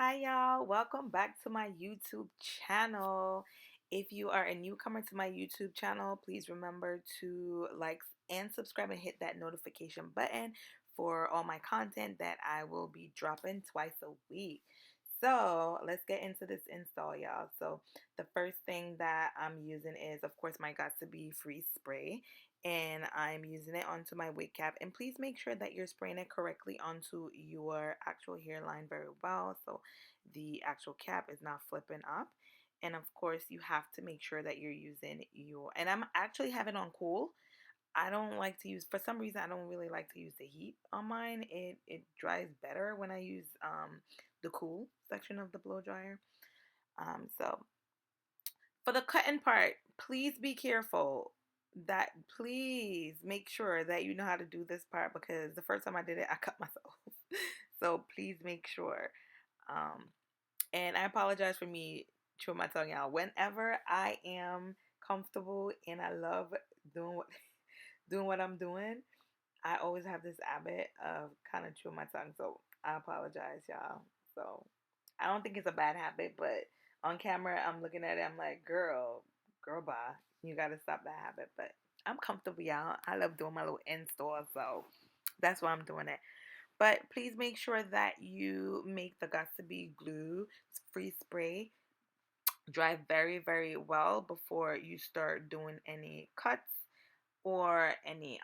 Hi, y'all. Welcome back to my YouTube channel. If you are a newcomer to my YouTube channel, please remember to like and subscribe and hit that notification button for all my content that I will be dropping twice a week. So let's get into this install, y'all. So the first thing that I'm using is, of course, my Gots2b Freeze spray, and I'm using it onto my wig cap. And please make sure that you're spraying it correctly onto your actual hairline very well, so the actual cap is not flipping up. And of course, you have to make sure that you're using your, and I'm actually having on cool. I don't like to use, for some reason, I don't really like to use the heat on mine. It dries better when I use the cool section of the blow dryer. So for the cutting part, please be careful. That please make sure that you know how to do this part, because the first time I did it, I cut myself. So please make sure. Um, and I apologize for me chewing my tongue out. Whenever I am comfortable and I love doing what doing what I'm doing, I always have this habit of kind of chewing my tongue. So I apologize, y'all. So I don't think it's a bad habit, but on camera, I'm looking at it. I'm like, girl, bye. You gotta stop that habit. But I'm comfortable, y'all. I love doing my little install, so that's why I'm doing it. But please make sure that you make the Gots2b glue free spray dry very, very well before you start doing any cuts or any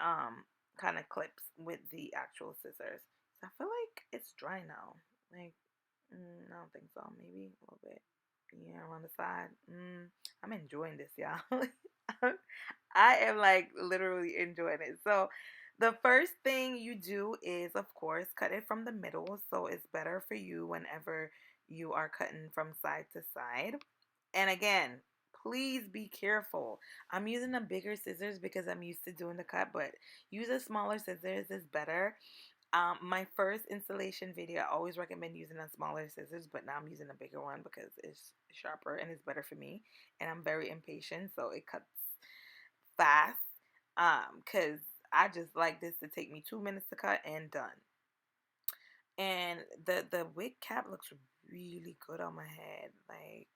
kind of clips with the actual scissors. So I feel like it's dry now. Like, I don't think so. Maybe a little bit. Yeah, on the side. I'm enjoying this, y'all. I am like literally enjoying it. So the first thing you do is, of course, cut it from the middle. So it's better for you whenever you are cutting from side to side. And again, please be careful. I'm using the bigger scissors because I'm used to doing the cut, but use a smaller scissors is better. My first installation video, I always recommend using a smaller scissors, but now I'm using a bigger one because it's sharper and it's better for me. And I'm very impatient, so it cuts fast. Because I just like this to take me 2 minutes to cut and done. And the wig cap looks really good on my head. Like,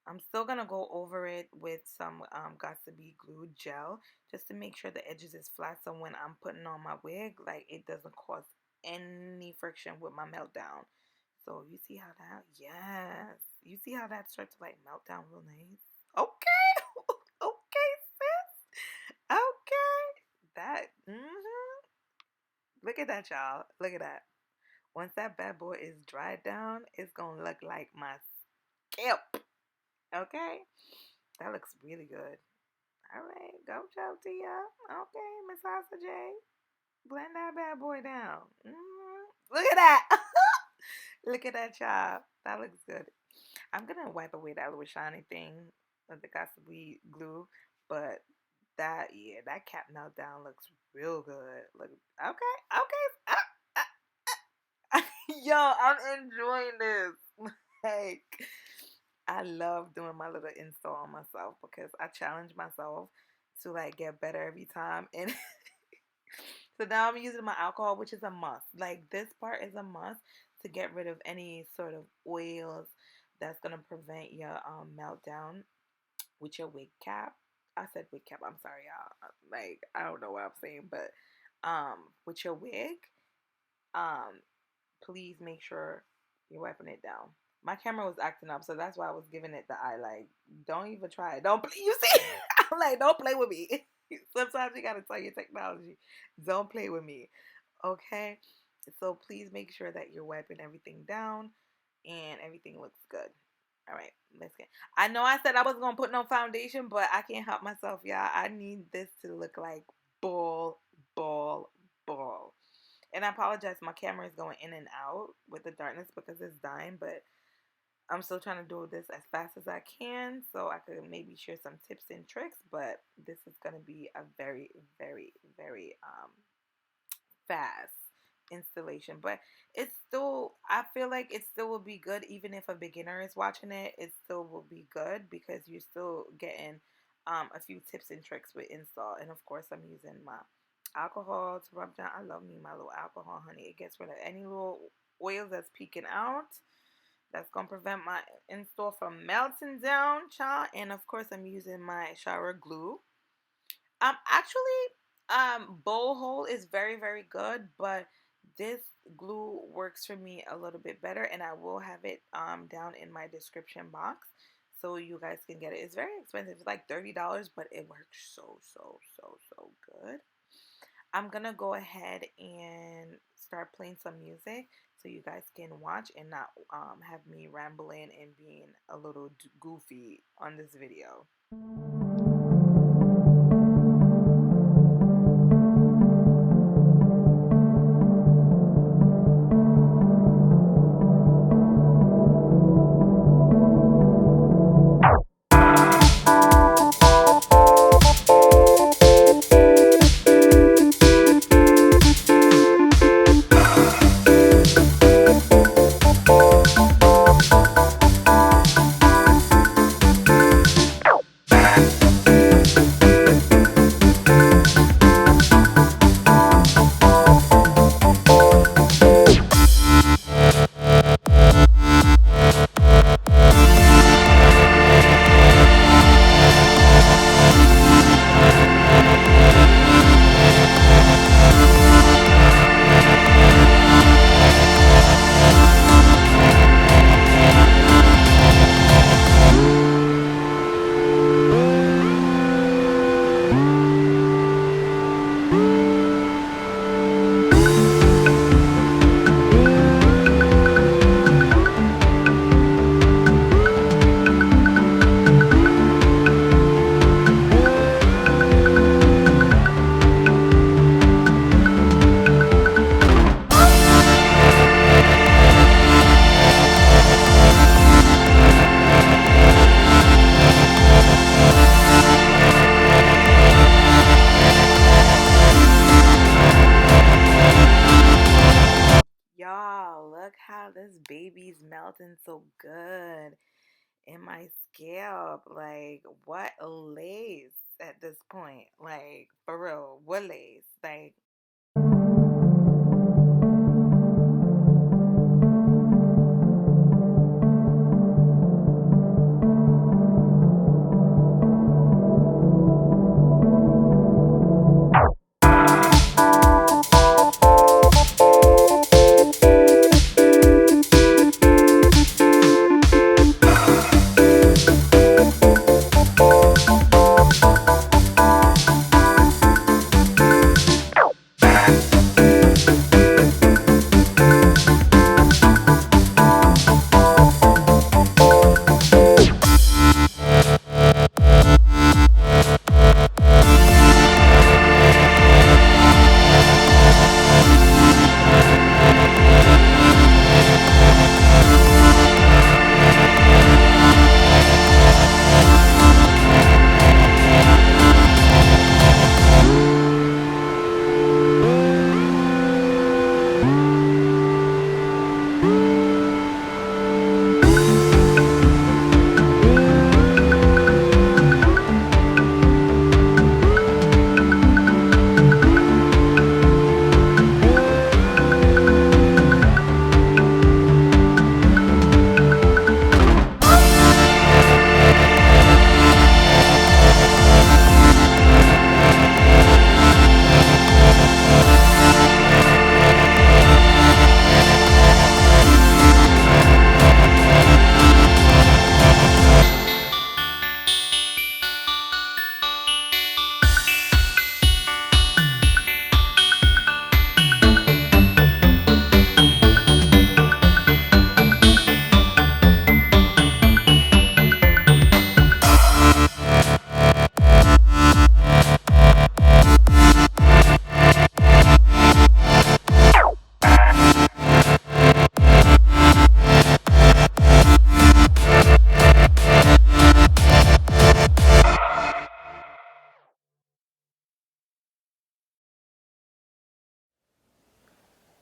I'm still gonna go over it with some Gots2b glue gel just to make sure the edges is flat, so when I'm putting on my wig, like, it doesn't cause any friction with my meltdown. So you see how that, yes, you see how that starts to like melt down real nice. Okay, okay, sis. Okay, that. Look at that, y'all. Look at that. Once that bad boy is dried down, it's gonna look like my scalp. Okay, that looks really good. All right, go Joe Tia. Okay, Miss Asa J. Blend that bad boy down. Look at that. Look at that, child. That looks good. I'm gonna wipe away that little shiny thing of the Gots2b glue, but that, yeah, that cap meltdown looks real good. Look, okay, okay. Yo, I'm enjoying this. Like, I love doing my little install on myself because I challenge myself to like get better every time. And so now I'm using my alcohol, which is a must. Like, this part is a must to get rid of any sort of oils that's gonna prevent your meltdown with your wig cap. I said wig cap. I'm sorry, y'all. Like, I don't know what I'm saying, but with your wig, um, please make sure you're wiping it down. My camera was acting up, so that's why I was giving it the eye. Like, don't even try it. Don't play. You see? I'm like, don't play with me. Sometimes you gotta tell your technology, don't play with me. Okay? So please make sure that you're wiping everything down and everything looks good. All right, let's get. I know I said I wasn't gonna put no foundation, but I can't help myself, y'all. I need this to look like ball, ball, ball. And I apologize, my camera is going in and out with the darkness because it's dying, but I'm still trying to do this as fast as I can so I could maybe share some tips and tricks, but this is going to be a very, very, very fast installation. But it's still, I feel like it still will be good even if a beginner is watching it. It still will be good because you're still getting a few tips and tricks with install. And of course, I'm using my alcohol to rub down. I love me my little alcohol, honey. It gets rid of any little oils that's peeking out. That's gonna prevent my install from melting down, child. And of course, I'm using my shower glue. Actually, bowl hole is very, very good, but this glue works for me a little bit better, and I will have it down in my description box so you guys can get it. It's very expensive. It's like $30, but it works so good. I'm gonna go ahead and start playing some music so you guys can watch and not have me rambling and being a little goofy on this video. Y'all, look how this baby's melting so good in my scalp. Like, what lace at this point? Like, for real, what lace? Like,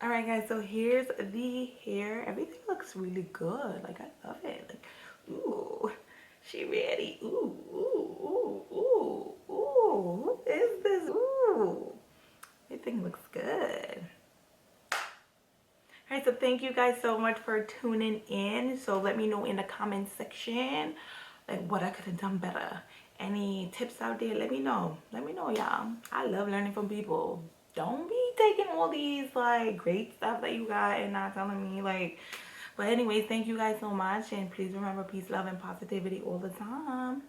all right, guys, so here's the hair. Everything looks really good. Like, I love it. Like, ooh, she ready. Ooh, ooh, ooh, ooh, ooh. Who is this? Ooh, everything looks good. Alright, so thank you guys so much for tuning in. So let me know in the comment section like what I could have done better. Any tips out there, let me know. Let me know, y'all. I love learning from people. Don't be taking all these like great stuff that you got and not telling me like. But anyways, thank you guys so much, and please remember peace, love, and positivity all the time.